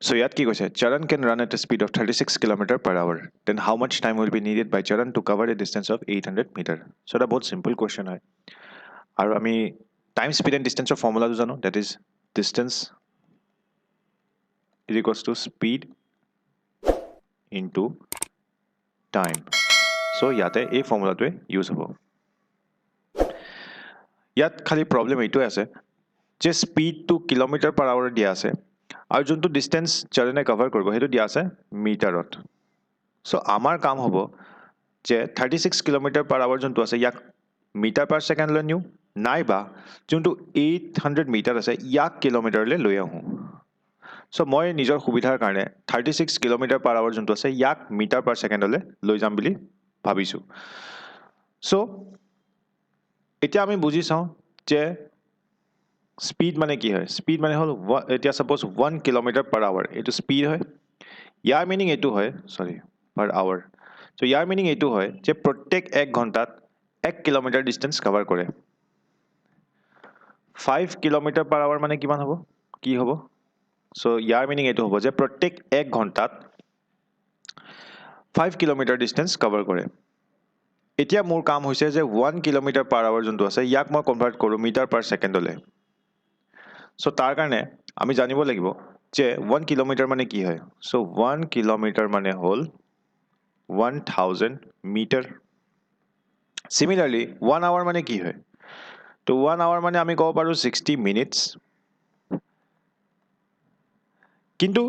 So ইয়াত কি কৈছে Charan can run at a speed of 36 km per hour. Then how much time will be needed by Charan to cover a distance of 800 meter? So এটা বহুত simple question হয় আৰু আমি time speed and distance of formula জানো, that is distance is equals to speed into time. So ইয়াতে এই ফৰ্মুলাটোৱে use হ'ব। ইয়াত খালি প্ৰব্লেম এইটোৱে আছে যে স্পীডটো কিলোমিটাৰ পাৰ আৱাৰ দিয়া আছে আৰু যোনটো ডিষ্টেঞ্চ চাৰণে কভাৰ কৰিব সেইটো দিয়া আছে মিটাৰত। চ' আমাৰ কাম হ'ব যে 36 কিলোমিটাৰ পাৰ আৱাৰ যোনটো আছে ইয়াক মিটাৰ পাৰ ছেকেণ্ডলৈ নিওঁ, নাইবা যোনটো 800 মিটাৰ আছে ইয়াক কিলোমিটাৰলৈ লৈ আহোঁ। চ' মই নিজৰ সুবিধাৰ কাৰণে 36 কিলোমিটাৰ পাৰ আৱাৰ যোনটো আছে ইয়াক মিটাৰ পাৰ ছেকেণ্ডলৈ লৈ যাম বুলি ভাবিছোঁ। চ' এতিয়া আমি বুজি চাওঁ যে স্পীড মানে কি হয়। স্পীড মানে হ'ল এতিয়া ছাপ'জ 1 কিলোমিটাৰ পাৰ আৱাৰ এইটো স্পীড হয়। ইয়াৰ মিনিং এইটো হয় পাৰ আৱাৰ। চ' ইয়াৰ মিনিং এইটো হয় যে প্ৰত্যেক 1 ঘণ্টাত 1 কিলোমিটাৰ ডিষ্টেঞ্চ কভাৰ কৰে। 5 কিলোমিটাৰ পাৰ আৱাৰ মানে কিমান হ'ব, কি হ'ব? চ' ইয়াৰ মিনিং এইটো হ'ব যে প্ৰত্যেক 1 ঘণ্টাত 5 কিলোমিটাৰ ডিষ্টেঞ্চ কভাৰ কৰে। এতিয়া মোৰ কাম হৈছে যে 1 কিলোমিটাৰ পাৰ আৱাৰ যোনটো আছে ইয়াক মই কনভাৰ্ট কৰোঁ মিটাৰ পাৰ ছেকেণ্ডলৈ। চ' তাৰ কাৰণে আমি জানিব লাগিব যে 1 কিলোমিটাৰ মানে কি হয়। চ' 1 কিলোমিটাৰ মানে হ'ল 1000 মিটাৰ। চিমিলাৰলি 1 আৱাৰ মানে কি হয়? তো 1 আৱাৰ মানে আমি ক'ব পাৰোঁ 60 মিনিটছ। কিন্তু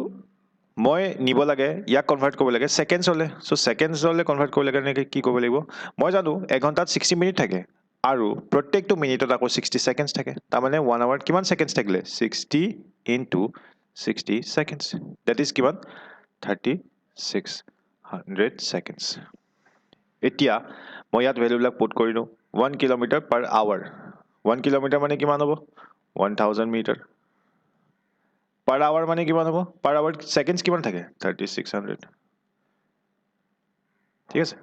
মই নিব লাগে ইয়াক কনভাৰ্ট কৰিব লাগে ছেকেণ্ডছলৈ। চ' ছেকেণ্ডছলৈ কনভাৰ্ট কৰিব লাগে কি কৰিব লাগিব? মই জানো 1 ঘণ্টাত 60 মিনিট থাকে আৰু প্ৰত্যেকটো মিনিটত আকৌ 60 ছেকেণ্ডছ থাকে। তাৰমানে 1 আৱাৰত কিমান ছেকেণ্ডছ থাকিলে? 60 ইনটু 60 ছেকেণ্ডছ, ডেট ইজ কিমান? 3600 ছেকেণ্ডছ। এতিয়া মই ইয়াত ভেলুবিলাক পুট কৰি দিওঁ। 1 কিলোমিটাৰ পাৰ আৱাৰ, 1 কিলোমিটাৰ মানে কিমান হ'ব? 1000 মিটাৰ। পাৰ আৱাৰ মানে কিমান হ'ব? পাৰ আৱাৰ ছেকেণ্ডছ কিমান থাকে? 3600। ঠিক আছে।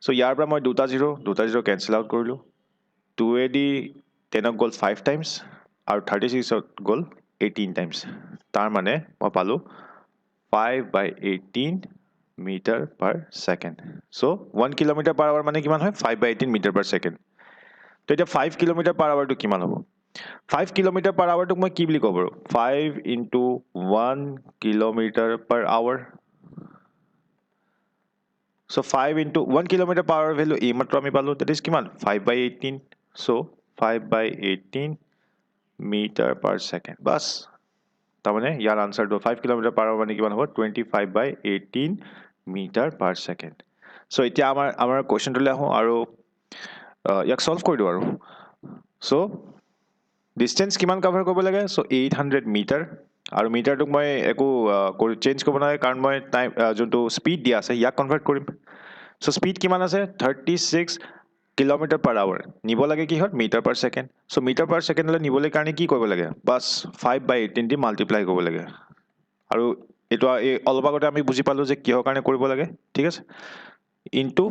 চ' ইয়াৰ পৰা মই দুটা জিৰ' কেঞ্চেল আউট কৰিলোঁ। 2 10ক গ'ল 5 টাইমছ আৰু 36ত গ'ল 18 টাইমছ। তাৰ মানে মই পালোঁ 5/18 মিটাৰ পাৰ ছেকেণ্ড। চ' 1 কিলোমিটাৰ পাৰ আৱাৰ মানে কিমান হয়? 5/18 মিটাৰ পাৰ ছেকেণ্ড। তো এতিয়া 5 কিলোমিটাৰ পাৰ আৱাৰটো কিমান হ'ব? 5 কিলোমিটাৰ পাৰ আৱাৰটোক মই কি বুলি ক'ব পাৰোঁ? 5 into 1 kilometre per hour. So' 5 into 1 kilometre per hour value এইমাত্ৰ আমি পালোঁ, ডেট ইজ কিমান? 5/18। So' 5/18 metre per second. বাছ, তাৰমানে ইয়াৰ আনচাৰটো 5 কিলোমিটাৰ পাৰ আৱাৰ মানে কিমান হ'ব? 25/18 মিটাৰ পাৰ ছেকেণ্ড। চ' এতিয়া আমাৰ কুৱেশ্যনটোলৈ আহোঁ আৰু ইয়াক ছল্ভ কৰি দিওঁ আৰু। চ' ডিষ্টেঞ্চ কিমান কভাৰ কৰিব লাগে? চ' 800 মিটাৰ। আৰু মিটাৰটোক মই একো চেঞ্জ কৰিব নালাগে কাৰণ মই টাইম যোনটো স্পীড দিয়া আছে ইয়াক কনভাৰ্ট কৰিম। চ' স্পীড কিমান আছে? 36 কিলোমিটাৰ পাৰ আৱাৰ। নিব লাগে কিহত? Meter per second. So' meter per ছেকেণ্ডলৈ নিবলৈ কাৰণে কি কৰিব লাগে? বাছ 5/18 দি মাল্টিপ্লাই কৰিব লাগে। আৰু এইটো এই অলপ আগতে আমি বুজি পালোঁ যে কিহৰ কাৰণে কৰিব লাগে। ঠিক আছে। ইনটু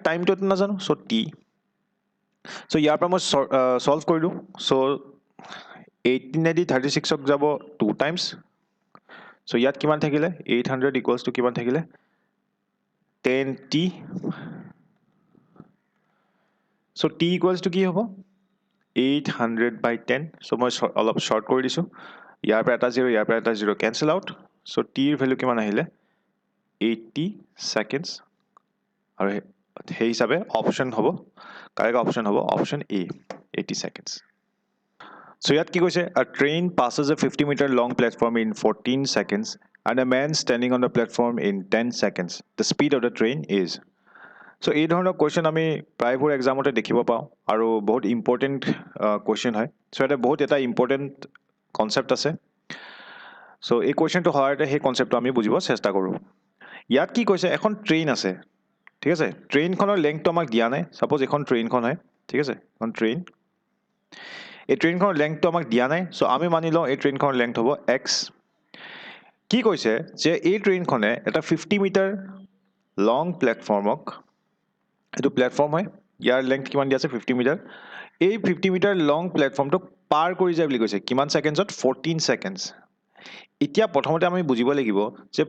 টাইমটোতো নাজানো, চ' টি। চ' ইয়াৰ পৰা মই ছল্ভ কৰি দিওঁ। চ' 18 36ক যাব 2 টাইমছ। চ' ইয়াত কিমান থাকিলে? 800 ইকুৱেলছ টু কিমান থাকিলে? 10t। So' t equals to কি হ'ব? 800/10। চ' মই অলপ শ্বৰ্ট কৰি দিছোঁ। ইয়াৰ পৰা এটা জিৰ', ইয়াৰ পৰা এটা জিৰ' কেঞ্চেল আউট। চ' টিৰ ভেলু কিমান আহিলে? 80 ছেকেণ্ডছ। আৰু সেই হিচাপে অপশ্যন হ'ব, কাৰেক্ট অপশ্যন হ'ব অপশ্যন এ, 80 ছেকেণ্ডছ। চ' ইয়াত কি কৈছে? A train passes a 50-meter long platform in 14 seconds and a man standing on the platform in 10 seconds. The speed of the train is. চ' এই ধৰণৰ কুৱেশ্যন আমি প্ৰায়বোৰ এক্সামতে দেখিব পাওঁ আৰু বহুত ইম্পৰ্টেণ্ট কুৱেশ্যন হয়। চ' ইয়াতে বহুত এটা ইম্পৰ্টেণ্ট কনচেপ্ট আছে। চ' এই কুৱেশ্যনটোৰ সহায়তে সেই কনচেপ্টটো আমি বুজিব চেষ্টা কৰোঁ। ইয়াত কি কৈছে? এখন ট্ৰেইন আছে। ঠিক আছে। ট্ৰেইনখনৰ লেংথটো আমাক দিয়া নাই। ছাপ'জ এখন ট্ৰেইনখন হয়। ঠিক আছে, এখন ট্ৰেইন। এই ট্ৰেইনখনৰ লেংথটো আমাক দিয়া নাই। চ' আমি মানি লওঁ এই ট্ৰেইনখনৰ লেংথ হ'ব x। কি কৈছে যে এই ট্ৰেইনখনে এটা 50 মিটাৰ লং প্লেটফৰ্মক, এইটো প্লেটফৰ্ম হয়, ইয়াৰ লেংথ কিমান দিয়া আছে? 50 মিটাৰ। এই 50 মিটাৰ লং প্লেটফৰ্মটোক পাৰ কৰি যায় বুলি কৈছে। কিমান ছেকেণ্ডছত? 14 ছেকেণ্ডছ। এতিয়া প্ৰথমতে আমি বুজিব লাগিব যে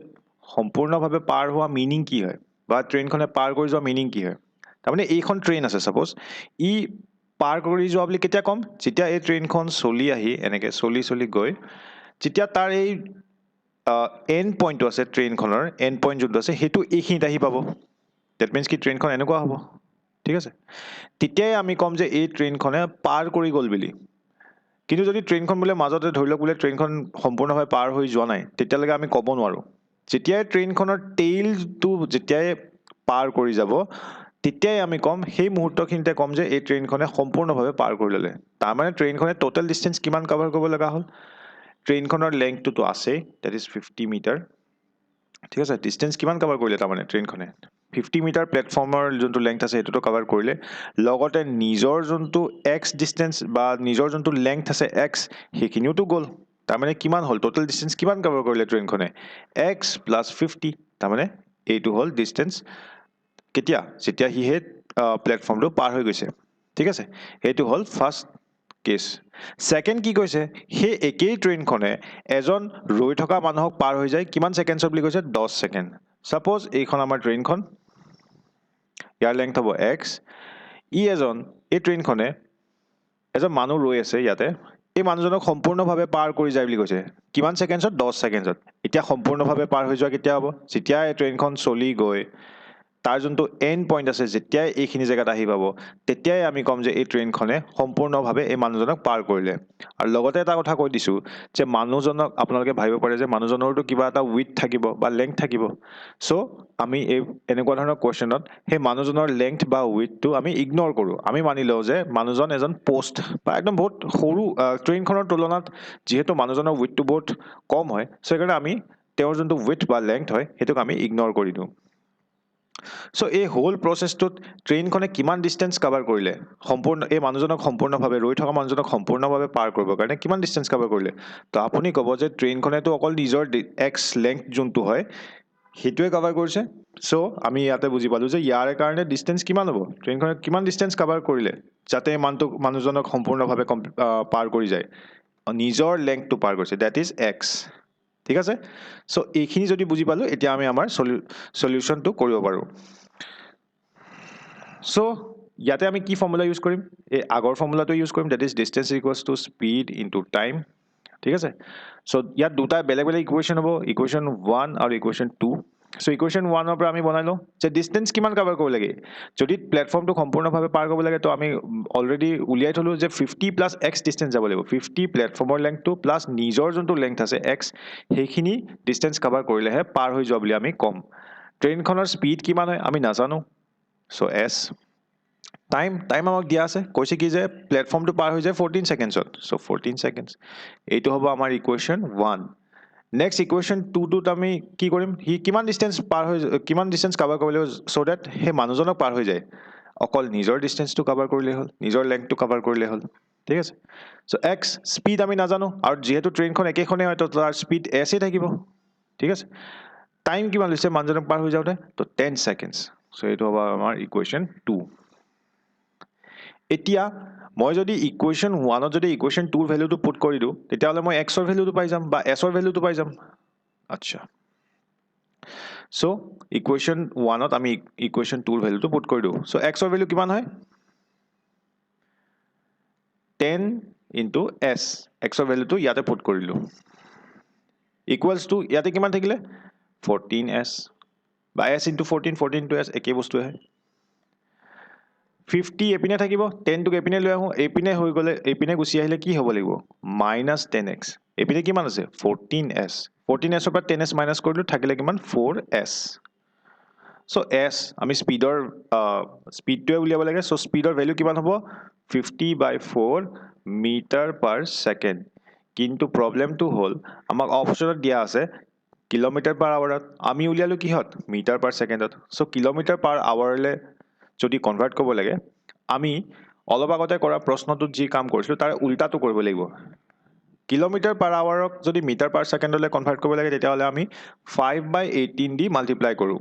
সম্পূৰ্ণভাৱে পাৰ হোৱা মিনিং কি হয় বা ট্ৰেইনখনে পাৰ কৰি যোৱা মিনিং কি হয় তাৰমানে এইখন ট্ৰেইন আছে ছাপ'জ ই পাৰ কৰি যোৱা বুলি কেতিয়া ক'ম যেতিয়া এই ট্ৰেইনখন চলি আহি এনেকৈ চলি গৈ যেতিয়া তাৰ এই এণ্ড পইণ্টটো আছে ট্ৰেইনখনৰ এণ্ড পইণ্ট যোনটো আছে সেইটো এইখিনিত আহি পাব ডেট মিনছ কি ট্ৰেইনখন এনেকুৱা হ'ব ঠিক আছে তেতিয়াই আমি ক'ম যে এই ট্ৰেইনখনে পাৰ কৰি গ'ল বুলি কিন্তু যদি ট্ৰেইনখন বোলে মাজতে ধৰি লওক বোলে ট্ৰেইনখন সম্পূৰ্ণভাৱে পাৰ হৈ যোৱা নাই তেতিয়ালৈকে আমি ক'ব নোৱাৰোঁ যেতিয়াই ট্ৰেইনখনৰ টেইলটো যেতিয়াই পাৰ কৰি যাব তেতিয়াই আমি ক'ম সেই মুহূৰ্তখিনিতে ক'ম যে এই ট্ৰেইনখনে সম্পূৰ্ণভাৱে পাৰ কৰি ল'লে তাৰমানে ট্ৰেইনখনে টোটেল ডিষ্টেঞ্চ কিমান কভাৰ কৰিব লগা হ'ল ট্ৰেইনখনৰ লেংথটোতো আছেই ডেট ইজ 50 মিটাৰ ঠিক আছে ডিষ্টেঞ্চ কিমান কভাৰ কৰিলে তাৰমানে ট্ৰেইনখনে 50 মিটাৰ প্লেটফৰ্মৰ যোনটো লেংথ আছে সেইটোতো কভাৰ কৰিলে লগতে নিজৰ যোনটো এক্স ডিষ্টেঞ্চ বা নিজৰ যোনটো লেংথ আছে এক্স সেইখিনিওতো গ'ল তাৰমানে কিমান হ'ল টোটেল ডিষ্টেঞ্চ কিমান কভাৰ কৰিলে ট্ৰেইনখনে এক্স প্লাছ 50 তাৰমানে এইটো হ'ল ডিষ্টেঞ্চ কেতিয়া যেতিয়া সি সেই প্লেটফৰ্মটো পাৰ হৈ গৈছে ঠিক আছে সেইটো হ'ল ফাৰ্ষ্ট কেছ ছেকেণ্ড কি কৈছে সেই একেই ট্ৰেইনখনে এজন ৰৈ থকা মানুহক পাৰ হৈ যায় কিমান ছেকেণ্ডছত বুলি কৈছে 10 ছেকেণ্ড ছাপ'জ এইখন আমাৰ ট্ৰেইনখন ইয়াৰ লেংথ হ'ব এক্স এই ট্ৰেইনখনে এজন মানুহ ৰৈ আছে ইয়াতে এই মানুহজনক সম্পূৰ্ণভাৱে পাৰ কৰি যায় বুলি কৈছে কিমান ছেকেণ্ডছত 10 ছেকেণ্ডছত এতিয়া সম্পূৰ্ণভাৱে পাৰ হৈ যোৱা কেতিয়া হ'ব যেতিয়া এই ট্ৰেইনখন চলি গৈ তাৰ যোনটো এণ্ড পইণ্ট আছে যেতিয়াই এইখিনি জেগাত আহি পাব তেতিয়াই আমি ক'ম যে এই ট্ৰেইনখনে সম্পূৰ্ণভাৱে এই মানুহজনক পাৰ কৰিলে আৰু লগতে এটা কথা কৈ দিছোঁ যে মানুহজনক আপোনালোকে ভাবিব পাৰে যে মানুহজনৰতো কিবা এটা উইথ থাকিব বা লেংথ থাকিব চ' আমি এই এনেকুৱা ধৰণৰ কুৱেশ্যনত সেই মানুহজনৰ লেংথ বা উইথটো আমি ইগন'ৰ কৰোঁ আমি মানি লওঁ যে মানুহজন এজন পোষ্ট বা একদম বহুত সৰু ট্ৰেইনখনৰ তুলনাত যিহেতু মানুহজনৰ উইথটো বহুত কম হয় চ' সেইকাৰণে আমি তেওঁৰ যোনটো উইথ বা লেংথ হয় সেইটোক আমি ইগন'ৰ কৰি দিওঁ চ' এই হোল প্ৰচেছটোত ট্ৰেইনখনে কিমান ডিষ্টেঞ্চ কভাৰ কৰিলে এই মানুহজনক সম্পূৰ্ণভাৱে ৰৈ থকা মানুহজনক সম্পূৰ্ণভাৱে পাৰ কৰিবৰ কাৰণে কিমান ডিষ্টেঞ্চ কভাৰ কৰিলে তো আপুনি ক'ব যে ট্ৰেইনখনেতো অকল নিজৰ এক্স লেংথ যোনটো হয় সেইটোৱে কভাৰ কৰিছে চ' আমি ইয়াতে বুজি পালোঁ যে ইয়াৰ কাৰণে ডিষ্টেঞ্চ কিমান হ'ব ট্ৰেইনখনে কিমান ডিষ্টেঞ্চ কভাৰ কৰিলে যাতে মানুহজনক সম্পূৰ্ণভাৱে পাৰ কৰি যায় নিজৰ লেংথটো পাৰ কৰিছে ডেট ইজ এক্স ঠিক আছে চ' এইখিনি যদি বুজি পালোঁ এতিয়া আমি আমাৰ সলিউশ্যনটো কৰিব পাৰোঁ চ' ইয়াতে আমি কি ফৰ্মুলা ইউজ কৰিম এই আগৰ ফৰ্মুলাটো ইউজ কৰিম that is distance equals to speed into time ঠিক আছে চ' ইয়াত দুটা বেলেগ বেলেগ ইকুৱেশ্যন হ'ব ইকুৱেশ্যন 1 আৰু ইকুৱেশ্যন 2 চ' ইকুৱেশ্যন 1ৰ পৰা আমি বনাই লওঁ যে ডিষ্টেঞ্চ কিমান কভাৰ কৰিব লাগে যদি প্লেটফৰ্মটো সম্পূৰ্ণভাৱে পাৰ কৰিব লাগে তো আমি অলৰেডি উলিয়াই থলোঁ যে 50 প্লাছ এক্স ডিষ্টেঞ্চ যাব লাগিব 50 প্লেটফৰ্মৰ লেংথটো প্লাছ নিজৰ যোনটো লেংথ আছে এক্স সেইখিনি ডিষ্টেঞ্চ কভাৰ কৰিলেহে পাৰ হৈ যোৱা বুলি আমি ক'ম ট্ৰেইনখনৰ স্পীড কিমান হয় আমি নাজানো চ' এছ টাইম আমাক দিয়া আছে কৈছে কি যে প্লেটফৰ্মটো পাৰ হৈ যায় 14 ছেকেণ্ডছত চ' 14 ছেকেণ্ডছ এইটো হ'ব আমাৰ ইকুৱেশ্যন 1 নেক্সট ইকুৱেশ্যন 2টোত আমি কি কৰিম সি কিমান ডিষ্টেঞ্চ কভাৰ কৰিব লাগিব চ' ডেট সেই মানুহজনক পাৰ হৈ যায় অকল নিজৰ ডিষ্টেঞ্চটো কভাৰ কৰিলেই হ'ল নিজৰ লেংথটো কভাৰ কৰিলেই হ'ল ঠিক আছে চ' এক্স স্পীড আমি নাজানো আৰু যিহেতু ট্ৰেইনখন একেখনেই হয় তো তাৰ স্পীড এছেই থাকিব ঠিক আছে টাইম কিমান লৈছে মানুহজনক পাৰ হৈ যাওঁতে তো 10 ছেকেণ্ডছ চ' এইটো হ'ব আমাৰ ইকুৱেশ্যন 2 এতিয়া মই যদি ইকুৱেশ্যন 1ত যদি ইকুৱেশ্যন 2ৰ ভেলুটো পুট কৰি দিওঁ তেতিয়াহ'লে মই এক্সৰ ভেলুটো পাই যাম বা এছৰ ভেলুটো পাই যাম আচ্ছা চ' ইকুৱেশ্যন 1ত আমি ইকুৱেশ্যন 2ৰ ভেলুটো পুট কৰি দিওঁ চ' এক্সৰ ভেলু কিমান হয় 10 ইনটু এছ এক্সৰ ভেলুটো ইয়াতে পুট কৰি দিলোঁ ইকুৱেলছ টু ইয়াতে কিমান থাকিলে 14s বা এছ ইনটু 14 ইনটু এছ একেই বস্তুহে 50 এপিনে থাকিব 10টোক এপিনে লৈ আহোঁ এইপিনে হৈ গ'লে এইপিনে গুচি আহিলে কি হ'ব লাগিব মাইনাছ 10x এইপিনে কিমান আছে 14s 14sৰ পৰা 10s মাইনাছ কৰিলোঁ থাকিলে কিমান 4s চ' এছ আমি স্পীডটোৱে উলিয়াব লাগে চ' স্পীডৰ ভেলু কিমান হ'ব 50/4 মিটাৰ পাৰ ছেকেণ্ড কিন্তু প্ৰব্লেমটো হ'ল আমাক অপশ্যনত দিয়া আছে কিলোমিটাৰ পাৰ আৱাৰত আমি উলিয়ালোঁ কিহত মিটাৰ পাৰ ছেকেণ্ডত চ' কিলোমিটাৰ পাৰ আৱাৰলৈ যদি কনভাৰ্ট কৰিব লাগে আমি অলপ আগতে কৰা প্ৰশ্নটোত যি কাম কৰিছিলোঁ তাৰ উল্টাটো কৰিব লাগিব কিলোমিটাৰ পাৰ আৱাৰক যদি মিটাৰ পাৰ ছেকেণ্ডলৈ কনভাৰ্ট কৰিব লাগে তেতিয়াহ'লে আমি 5/18 দি মাল্টিপ্লাই কৰোঁ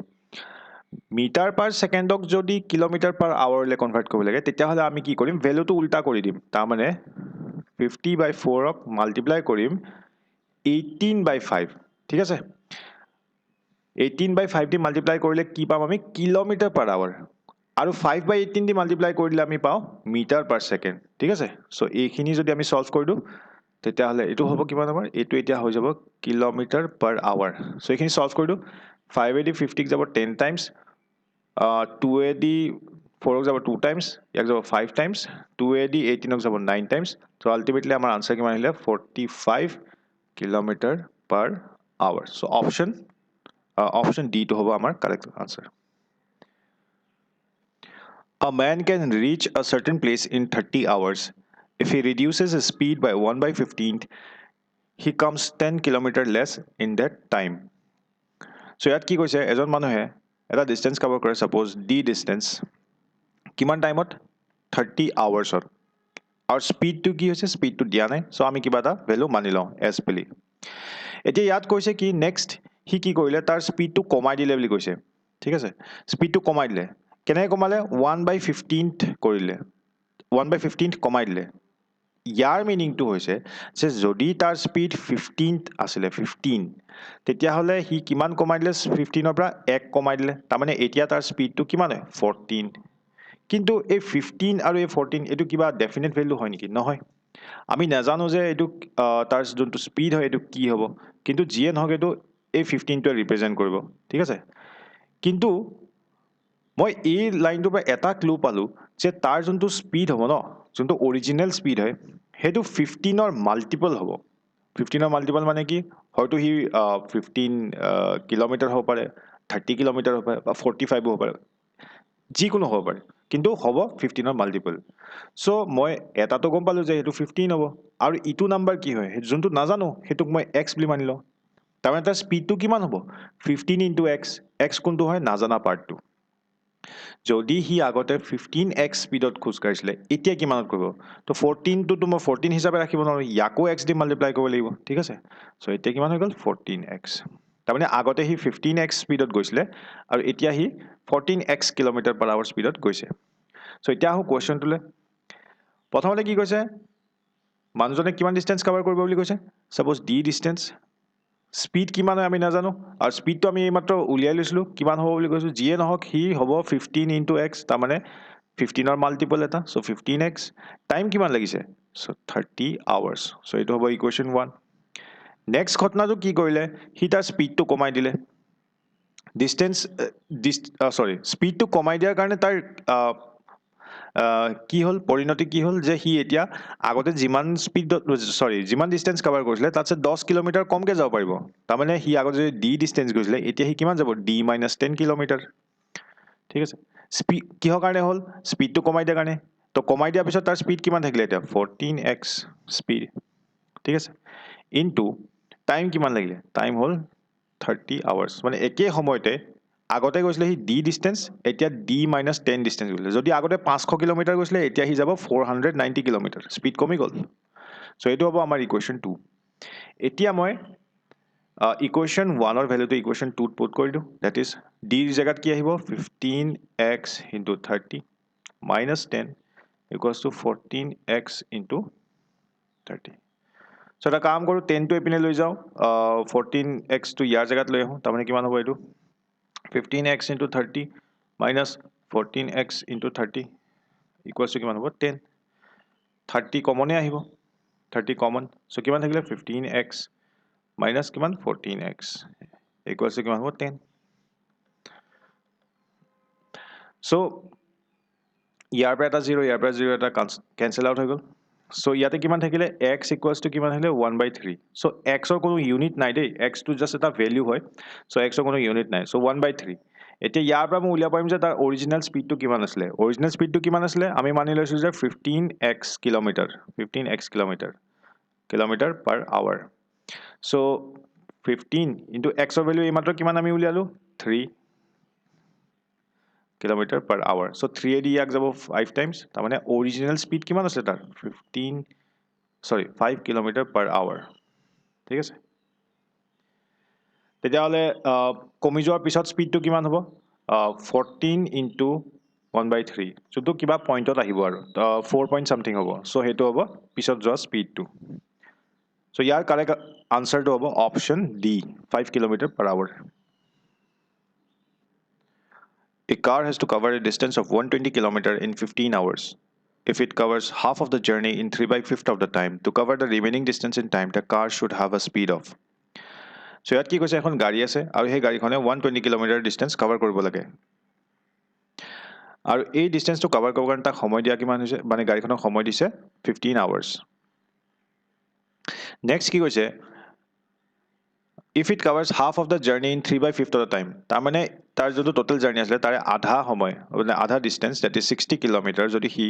মিটাৰ পাৰ ছেকেণ্ডক যদি কিলোমিটাৰ পাৰ আৱাৰলৈ কনভাৰ্ট কৰিব লাগে তেতিয়াহ'লে আমি কি কৰিম ভেলুটো উল্টা কৰি দিম তাৰমানে 50/4ক মাল্টিপ্লাই কৰিম 18/5 ঠিক আছে 18/5 দি মাল্টিপ্লাই কৰিলে কি পাম আমি কিলোমিটাৰ পাৰ আৱাৰ আৰু 5/18 দি মাল্টিপ্লাই কৰিলে আমি পাওঁ মিটাৰ পাৰ সেকেন্ড ঠিক আছে সো এইখিনি যদি আমি সলভ কৰি দিওঁ তেতিয়া হলে এটো হ'ব কিমান আমাৰ এটো এতিয়া হৈ যাব কিলোমিটাৰ পাৰ আৱাৰ সো এইখিনি সলভ কৰি দিওঁ 5 দি 50 ক যাব 10 টাইমছ 2 দি 4 ক যাব 2 টাইমছ ইয়াক যাব 5 টাইমছ 2 দি 18 ক যাব 9 টাইমছ সো আলটিমেটলি আমাৰ আনসাৰ কিমান আহিলে 45 kilometre per hour so option D to hobo amar correct answer. A man can reach a certain place in 30 hours. If he reduces his speed by 1/15, he comes 10 kilometer less in that time. So yat ki koise ejon manuhe eta distance cover kore suppose D distance kiman time ot 30 hours ot our speed to ki hoise speed to dia nai so ami kiba ta value mani lo s peli এতিয়া ইয়াত কৈছে কি next he কি কৰিলে তাৰ স্পীডটো কমাই দিলে বুলি কৈছে ঠিক আছে স্পীডটো কমাই দিলে কেনেকৈ কমালে 1/15 কৰিলে 1/15 কমাই দিলে ইয়াৰ মিনিংটো হৈছে যে যদি তাৰ স্পীড 15 আছিলে 15 তেতিয়া হলে হি কিমান কমাই দিলে 15 ৰ পৰা 1 কমাই দিলে তাৰ মানে এতিয়া তাৰ স্পীডটো কিমান হয় 14 কিন্তু এই 15 আৰু এই 14 এটো কিবা ডেফিনেট ভ্যালু হয় নেকি নহয় আমি নাজানো যে এটো তাৰ যোনটো স্পীড হয় এটো কি হ'ব কিন্তু জিয়ে নহক এটো এই 15 টো ৰিপ্ৰেজেন্ট কৰিব ঠিক আছে কিন্তু মই এই লাইনটোৰ পৰা এটা ক্লু পালো যে তাৰ যোনটো স্পীড হ'ব ন যোনটো অৰিজিনাল স্পীড হয় হেতু 15 ৰ মাল্টিপল হ'ব 15 ৰ মাল্টিপল মানে কি হয়তো হি 15 কিলোমিটাৰ হ'ব পাৰে 30 কিলোমিটাৰ হ'ব পাৰে বা 45 হ'ব পাৰে যিকোনো হ'ব পাৰে কিন্তু হ'ব 15 ৰ মাল্টিপল সো মই এটাটো গম পালো যে হেতু 15 হ'ব আৰু ইটো নাম্বাৰ কি হয় যোনটো নাজানো হেতুক মই x বুলি মানি লওঁ তাৰমানে তাৰ স্পীডটো কিমান হ'ব 15 * x x কোনটো হয় নাজানা পাৰ্টটো যদি হি আগতে 15x স্পীডত খোজ কাঢ়িছিলে এতিয়া কিমানত কৰিব তো 14 টো মই 14 হিচাপে ৰাখিব নোৱাৰো ইয়াকো x দি মাল্টিপ্লাই কৰিব লাগিব ঠিক আছে সো এতিয়া কিমান হৈ গল 14x তাৰমানে আগতে হি 15x স্পীডত গৈছিলে আৰু এতিয়া হি 14x কিলোমিটাৰ পাৰ আৱাৰ স্পীডত গৈছে সো এতিয়া আহো কোৱেশ্চনটোলে প্ৰথমতে কি কৈছে মানুহজনে কিমান ডিসটেন্স কভাৰ কৰিব বুলি কৈছে সাপোজ d ডিসটেন্স স্পীড কিমান হয় আমি নাজানো আৰু স্পীডটো আমি এইমাত্ৰ উলিয়াই লৈছিলো কিমান হ'ব বুলি কৈছো যিয়ে নহক হি হ'ব 15 * x তাৰ মানে 15 ৰ মাল্টিপল এটা সো 15x টাইম কিমান লাগিছে সো 30 আৱাৰ্স সো এটো হ'ব ইকুৱেশন 1 নেক্সট ঘটনাটো কি কৰিলে হি তাৰ স্পীডটো কমাই দিলে ডিসটেন্স সৰি স্পীডটো কমাই দিয়াৰ কাৰণে তাৰ কি হল পৰিণতি কি হল যে হি এতিয়া আগতে যিমান স্পীড সৰি যিমান ডিসটেন্স কভাৰ কৰিছিলে তাতছে 10 কিলোমিটাৰ কমকে যাব পাৰিব তাৰ মানে হি আগতে যদি d ডিসটেন্স গৈছিলে এতিয়া হি কিমান যাব d - 10 কিলোমিটাৰ ঠিক আছে স্পীড কিহৰ কাৰণে হল স্পীডটো কমাই দিয়াৰ কাৰণে তো কমাই দিয়াৰ পিছত তাৰ স্পীড কিমান থাকিলে এতিয়া 14x স্পীড ঠিক আছে ইনটু টাইম কিমান লাগিলে টাইম হল 30 আৱাৰ্স মানে একে সময়তে আগতে গৈছিলে হি d ডিসটেন্স এতিয়া d - 10 ডিসটেন্স গৈছিলে যদি আগতে 500 কিলোমিটাৰ গৈছিলে এতিয়া হি যাব 490 কিলোমিটাৰ স্পীড কমি গল সো এটো হ'ব আমাৰ ইকুৱেশন 2 এতিয়া মই ইকুৱেশন 1 ৰ ভ্যালুটো ইকুৱেশন 2 ত পুট কৰি দিও দ্যাট ইজ d ৰ জাগাত কি আহিব 15x * 30 - 10 = 14x * 30 সো এটা কাম কৰো 10 টো এপিনে লৈ যাও 14x টো ইয়াৰ জাগাত লৈ আহো তাৰমানে কিমান হ'ব এটো 15x * 30 minus 14x * 30 equals to কিমান হ'ব 10 30 কমনে আহিব 30 কমন সো কিমান থাকিলে 15x minus কিমান 14x equals to কিমান হ'ব 10 সো ইয়াৰ পৰা এটা 0 ইয়াৰ পৰা 0 এটা কেনসেল আউট হৈ গল সো ইয়াতে কিমান থাকিলে x equals to কিমান আহিলে 1/3 সো x ৰ কোনো ইউনিট নাই দেই x টো জাস্ট এটা ভ্যালু হয় সো x ৰ কোনো ইউনিট নাই সো 1/3 এতিয়া ইয়াৰ পৰা মই উলিয়াব পাৰিম যে তাৰ অৰিজিনাল স্পীডটো কিমান আছিলে অৰিজিনাল স্পীডটো কিমান আছিলে আমি মানি লৈছো যে 15x kilometre kilometre per hour so 15 * x ৰ ভ্যালু এইমাত্ৰ কিমান আমি উলিয়ালো 3 কিলোমিটাৰ পাৰ আৱাৰ সো 3 দি ইয়াক যাব 5 টাইমছ তাৰ মানে অৰিজিনাল স্পীড কিমান আছে তাৰ 5 কিলোমিটাৰ পাৰ আৱাৰ ঠিক আছে তেতিয়া হলে কমি যোৱাৰ পিছত স্পীডটো কিমান হ'ব 14 * 1/3 যোনটো কিবা পইণ্টত আহিব আৰু 4 পইণ্ট সামথিং হ'ব সো হেতু হ'ব পিছত যোৱা স্পীডটো So year correct answer to hobo option D, 5 km/h. A car has to cover a distance of 120 km in 15 hours. If it covers half of the journey in 3/5 of the time, to cover the remaining distance in time, the car should have a speed of. So ইয়াত কি কৈছে, এখন গাড়ী আছে আৰু সেই গাড়ীখনে 120 km distance cover কৰিব লাগে আৰু এই ডিষ্টেন্সটো কভাৰ কৰিবৰ কাৰণে তাক সময় দিয়া কিমান হৈছে, মানে গাড়ীখনক সময় দিছে 15 hours. নেক্সট কি কৈছে, if it covers half of the journey in 3/5 of the time, তাৰমানে তাৰ যোনটো টোটেল জাৰ্নি আছিলে তাৰে আধা সময়, মানে আধা ডিষ্টেন্স, that is 60 km, যদি সি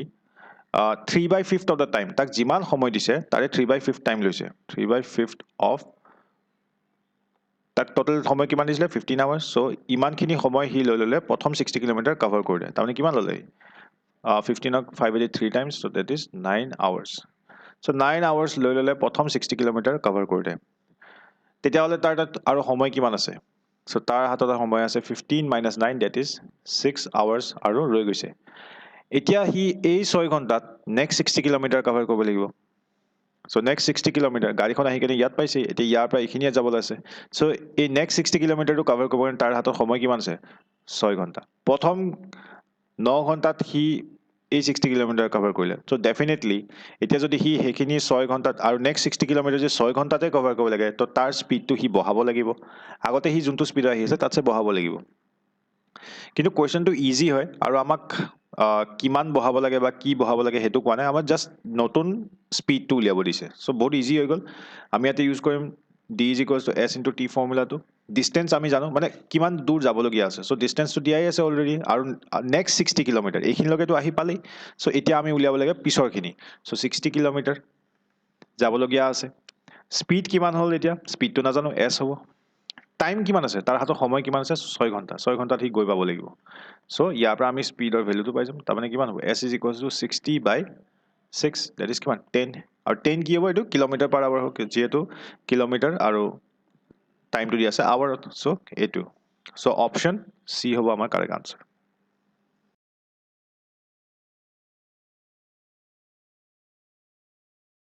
3/5 of the time, তাক যিমান সময় দিছে তাৰে 3/5 টাইম লৈছে, 3/5 of, তাক টোটেল সময় কিমান দিছিলে 15 hours. চ' ইমানখিনি সময় সি লৈ ল'লে প্ৰথম 60 km কভাৰ কৰিলে, তাৰমানে কিমান ল'লে 15ক 5/3 times, so' that is 9 hours. So' 9 hours লৈ ল'লে প্ৰথম 60 km কভাৰ কৰিলে, তেতিয়াহ'লে তাৰ তাত আৰু সময় কিমান আছে, চ' তাৰ হাতত সময় আছে 15 - 9, that is 6 hours আৰু ৰৈ গৈছে. এতিয়া সি এই 6 ঘণ্টাত নেক্সট 60 km কভাৰ কৰিব লাগিব. চ' নেক্সট 60 km গাড়ীখন আহি কিনে ইয়াত পাইছে, এতিয়া ইয়াৰ পৰা এইখিনিয়ে যাবলৈ আছে. চ' এই নেক্সট 60 km কভাৰ কৰিব কাৰণে তাৰ হাতত সময় কিমান আছে, 6 ঘণ্টা. প্ৰথম 9 ঘণ্টাত সি এই 60 km কভাৰ কৰিলে. চ' ডেফিনেটলি এতিয়া যদি সি সেইখিনি 6 ঘণ্টাত আৰু নেক্সট 60 km যদি 6 ঘণ্টাতে কভাৰ কৰিব লাগে, তো তাৰ স্পীডটো সি বঢ়াব লাগিব. আগতে সি যোনটো স্পীড আহি আছে তাতছে বঢ়াব লাগিব. কিন্তু কুৱেশ্যনটো ইজি হয় আৰু আমাক কিমান বঢ়াব লাগে বা কি বঢ়াব লাগে সেইটো কোৱা নাই, আমাক জাষ্ট নতুন স্পীডটো উলিয়াব দিছে. চ' বহুত ইজি হৈ গ'ল. আমি ইয়াতে ইউজ কৰিম D = S × T ফৰ্মুলাটো. ডিষ্টেঞ্চ আমি জানো, মানে কিমান দূৰ যাবলগীয়া আছে. চ' ডিষ্টেঞ্চটো দিয়াই আছে অলৰেডি, আৰু নেক্সট 60 km এইখিনিলৈকেতো আহি পালেই. চ' এতিয়া আমি উলিয়াব লাগে পিছৰখিনি. চ' 60 km যাবলগীয়া আছে. স্পীড কিমান হ'ল, এতিয়া স্পীডটো নাজানো, S হ'ব. টাইম কিমান আছে, তাৰ হাতত সময় কিমান আছে, 6 ঘণ্টা. 6 ঘণ্টাত সি গৈ পাব লাগিব. চ' ইয়াৰ পৰা আমি স্পীডৰ ভেলুটো পাই যাম. তাৰমানে কিমান হ'ব, S = 60/6, that is কিমান 10. আৰু 10 কি হ'ব, এইটো km/h হ'ব, যিহেতু কিলোমিটাৰ আৰু টাইমটো দি আছে আৱাৰত. চ' এইটো, চ' অপশ্যন চি হ'ব আমাৰ কাৰেক্ট আনচাৰ.